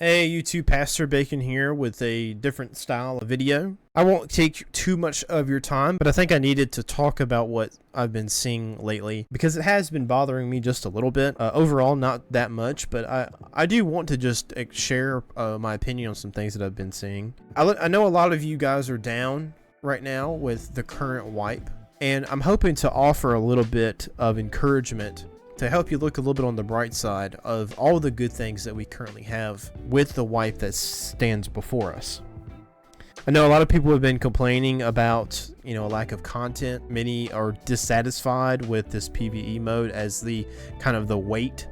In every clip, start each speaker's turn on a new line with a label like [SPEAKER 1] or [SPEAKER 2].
[SPEAKER 1] Hey YouTube, Pastor Bacon here with a different style of video. I won't take too much of your time, but I think I needed to talk about what I've been seeing lately because it has been bothering me just a little bit. Overall, not that much, but I do want to just share my opinion on some things that I've been seeing. I know a lot of you guys are down right now with the current wipe, and I'm hoping to offer a little bit of encouragement to help you look a little bit on the bright side of all the good things that we currently have with the wipe that stands before us. I know a lot of people have been complaining about, a lack of content. Many are dissatisfied with this PvE mode as the kind of the weight,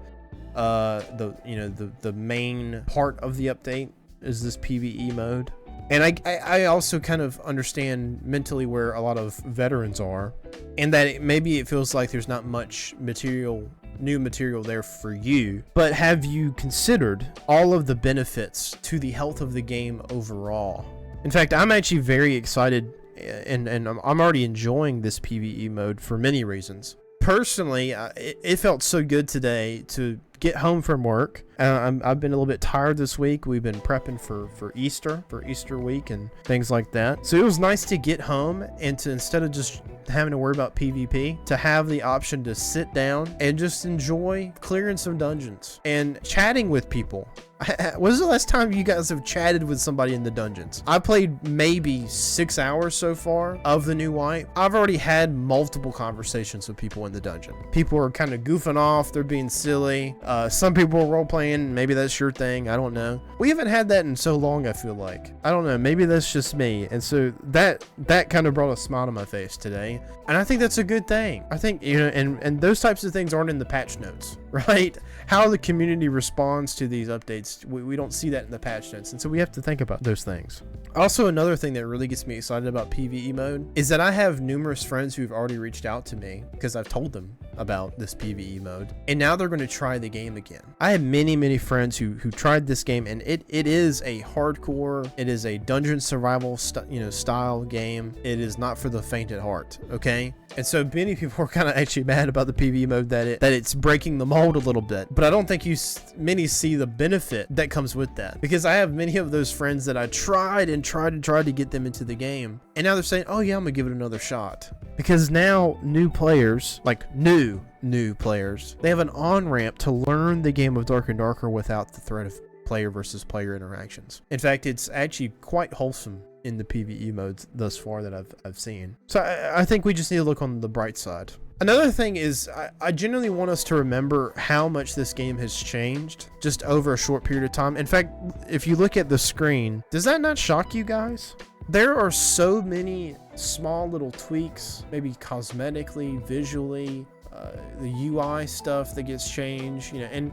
[SPEAKER 1] the main part of the update is this PvE mode. And I also kind of understand mentally where a lot of veterans are, and that maybe it feels like there's not much new material there for you. But have you considered all of the benefits to the health of the game overall? In fact, I'm actually very excited, and I'm already enjoying this PvE mode for many reasons. Personally, it felt so good today to get home from work. I've been a little bit tired this week. We've been prepping for Easter week and things like that. So it was nice to get home and to, instead of just having to worry about PvP, to have the option to sit down and just enjoy clearing some dungeons and chatting with people. When was the last time you guys have chatted with somebody in the dungeons? I played maybe 6 hours so far of the new wipe. I've already had multiple conversations with people in the dungeon. People are kind of goofing off. They're being silly. Some people are role-playing. Maybe that's your thing. I don't know. We haven't had that in so long, I feel like. I don't know. Maybe that's just me. And so that kind of brought a smile to my face today. And I think that's a good thing. I think, and those types of things aren't in the patch notes, right? How the community responds to these updates, we don't see that in the patch notes. And so we have to think about those things. Also, another thing that really gets me excited about PvE mode is that I have numerous friends who've already reached out to me because I've told them about this PvE mode, and now they're going to try the game again. I have many friends who tried this game, and it is a hardcore, it is a dungeon survival style game. It is not for the faint at heart, okay? And so many people are kind of actually mad about the PvE mode that it's breaking the mold a little bit, but I don't think many see the benefit that comes with that, because I have many of those friends that I tried to get them into the game, and now they're saying, oh yeah, I'm gonna give it another shot, because now new players, like new players, they have an on-ramp to learn the game of Dark and Darker without the threat of player versus player interactions. In fact, it's actually quite wholesome in the PvE modes thus far that I've seen. So I think we just need to look on the bright side. Another thing is, I genuinely want us to remember how much this game has changed just over a short period of time. In fact, if you look at the screen, does that not shock you guys? There are so many small little tweaks, maybe cosmetically, visually, the UI stuff that gets changed, and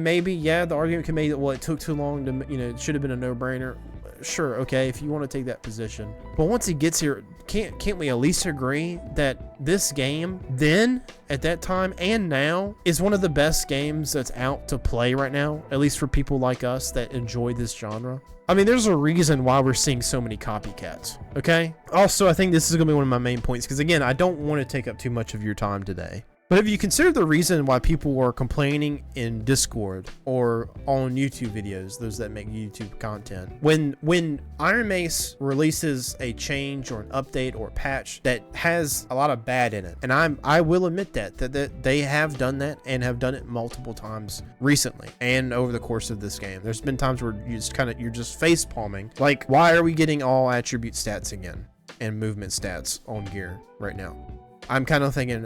[SPEAKER 1] maybe, yeah, the argument can be that, well, it took too long to, it should have been a no-brainer. Sure, okay, if you want to take that position. But once it gets here, can't we at least agree that this game then, at that time, and now, is one of the best games that's out to play right now, at least for people like us that enjoy this genre? I mean, there's a reason why we're seeing so many copycats, okay? Also, I think this is going to be one of my main points, because again, I don't want to take up too much of your time today. But have you considered the reason why people are complaining in Discord or on YouTube videos, those that make YouTube content, when Iron Mace releases a change or an update or a patch that has a lot of bad in it? And I will admit that they have done that and have done it multiple times recently and over the course of this game. There's been times where you're just face palming, like, why are we getting all attribute stats again and movement stats on gear right now? I'm kind of thinking,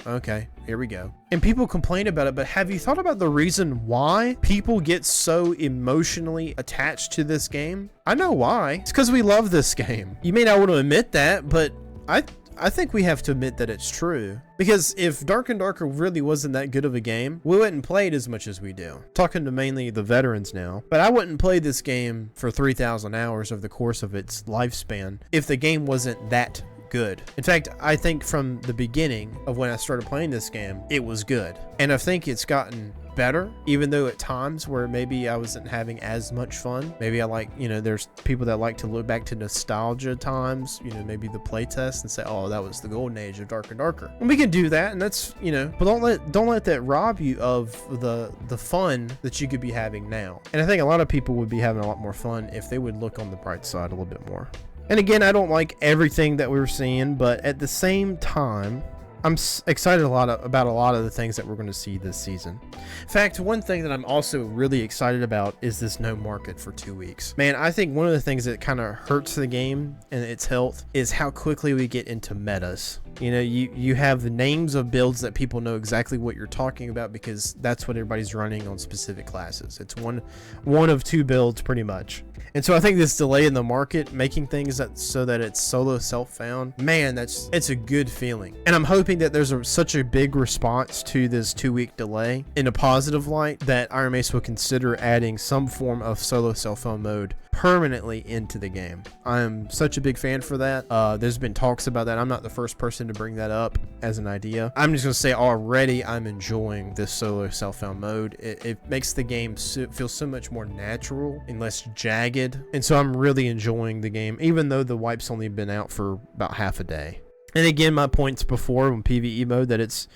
[SPEAKER 1] okay, here we go. And people complain about it, but have you thought about the reason why people get so emotionally attached to this game? I know why. It's because we love this game. You may not want to admit that, but I think we have to admit that it's true. Because if Dark and Darker really wasn't that good of a game, we wouldn't play it as much as we do. Talking to mainly the veterans now, but I wouldn't play this game for 3,000 hours over the course of its lifespan if the game wasn't that good. In fact, I think from the beginning of when I started playing this game, it was good. And I think it's gotten better, even though at times where maybe I wasn't having as much fun. Maybe I like, you know, there's people that like to look back to nostalgia times, you know, maybe the playtest and say, oh, that was the golden age of Dark and Darker. And we can do that, and that's, you know, but don't let that rob you of the fun that you could be having now. And I think a lot of people would be having a lot more fun if they would look on the bright side a little bit more. And again, I don't like everything that we're seeing, but at the same time, I'm excited about a lot of the things that we're going to see this season. In fact, one thing that I'm also really excited about is this no market for 2 weeks. Man, I think one of the things that kind of hurts the game and its health is how quickly we get into metas. You know, you have the names of builds that people know exactly what you're talking about because that's what everybody's running on specific classes. It's one of 2 builds pretty much. And so I think this delay in the market, making things so that it's solo self-found, man, it's a good feeling. And I'm hoping that there's such a big response to this 2-week delay in a positive light that Iron Mace will consider adding some form of solo self-found mode permanently into the game. I'm such a big fan for that. There's been talks about that. I'm not the first person to bring that up as an idea. I'm just gonna say already I'm enjoying this solo self-found mode. It makes the game feel so much more natural and less jagged, and so I'm really enjoying the game, even though the wipe's only been out for about half a day. And again, my points before on PvE mode that it's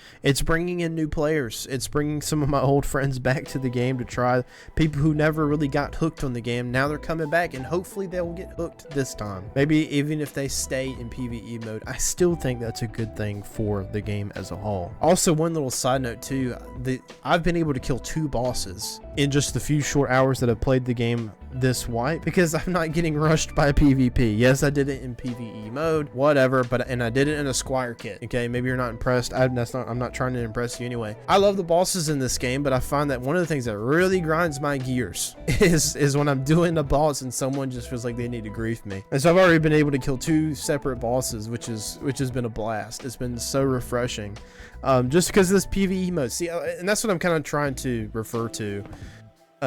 [SPEAKER 1] bringing in new players. It's bringing some of my old friends back to the game to try. People who never really got hooked on the game, now they're coming back, and hopefully they will get hooked this time. Maybe even if they stay in PvE mode, I still think that's a good thing for the game as a whole. Also, one little side note too, I've been able to kill 2 bosses in just the few short hours that I've played the game this wipe because I'm not getting rushed by PvP. Yes, I did it in PvE mode, whatever, and I did it in a Squire kit. Okay, maybe you're not impressed. I'm not trying to impress you anyway. I love the bosses in this game, but I find that one of the things that really grinds my gears is when I'm doing a boss and someone just feels like they need to grief me. And so I've already been able to kill 2 separate bosses, which has been a blast. It's been so refreshing, just because of this PvE mode. See, and that's what I'm kind of trying to refer to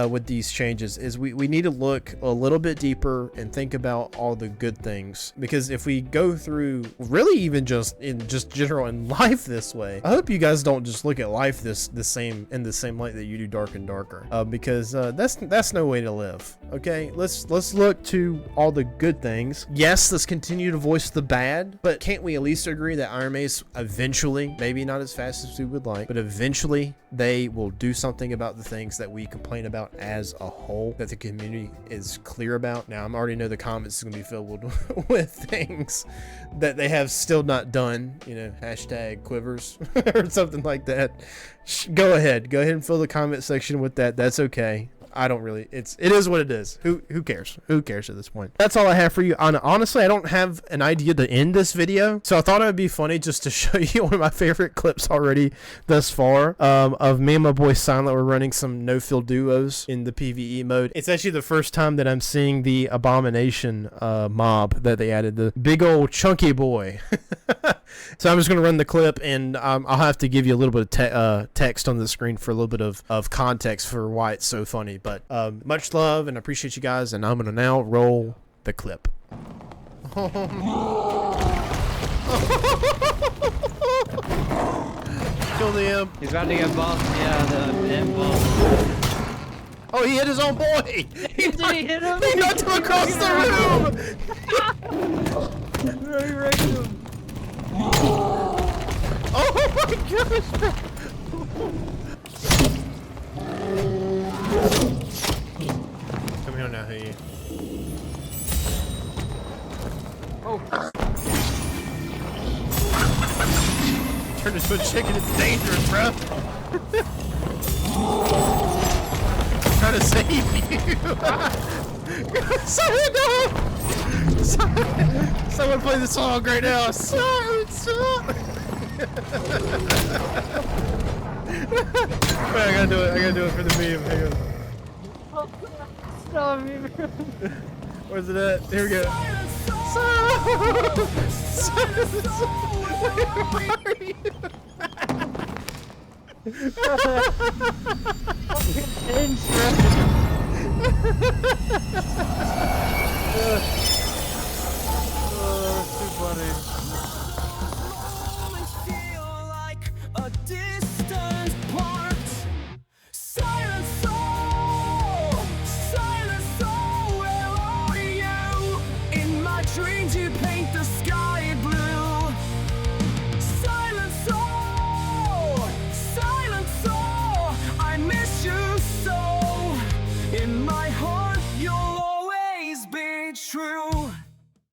[SPEAKER 1] with these changes is we need to look a little bit deeper and think about all the good things, because if we go through really even just general in life this way, I hope you guys don't just look at life the same light that you do Dark and Darker, because that's no way to live. Okay, let's look to all the good things. Yes, let's continue to voice the bad, but can't we at least agree that Iron Mace eventually, maybe not as fast as we would like, but eventually they will do something about the things that we complain about as a whole, that the community is clear about. Now, I already know the comments is going to be filled with things that they have still not done, you know, hashtag quivers or something like that. Go ahead and fill the comment section with that. That's okay. I don't really, it is what it is. Who cares? Who cares at this point? That's all I have for you. Honestly, I don't have an idea to end this video, so I thought it would be funny just to show you one of my favorite clips already thus far, of me and my boy Silent. We're running some no-fill duos in the PvE mode. It's actually the first time that I'm seeing the Abomination mob that they added, the big old chunky boy. So I'm just going to run the clip, and I'll have to give you a little bit of text on the screen for a little bit of context for why it's so funny. But much love, and I appreciate you guys, and I'm going to now roll the clip. Kill the imp.
[SPEAKER 2] He's about to get bumped. Yeah, the imp bump.
[SPEAKER 1] Oh, he hit his own boy!
[SPEAKER 2] Did he hit him?
[SPEAKER 1] He knocked him across the room!
[SPEAKER 2] He wrecked him.
[SPEAKER 1] Oh my gosh! Come here now, hey.
[SPEAKER 2] Oh.
[SPEAKER 1] Turn into a chicken, it's dangerous, bro. Trying to save you. Someone play the song right now. Wait, I gotta do it for the meme. Hang on.
[SPEAKER 2] Stop me.
[SPEAKER 1] Where's it at? Here we go.
[SPEAKER 2] Too funny.
[SPEAKER 3] Feel like a distant part. true.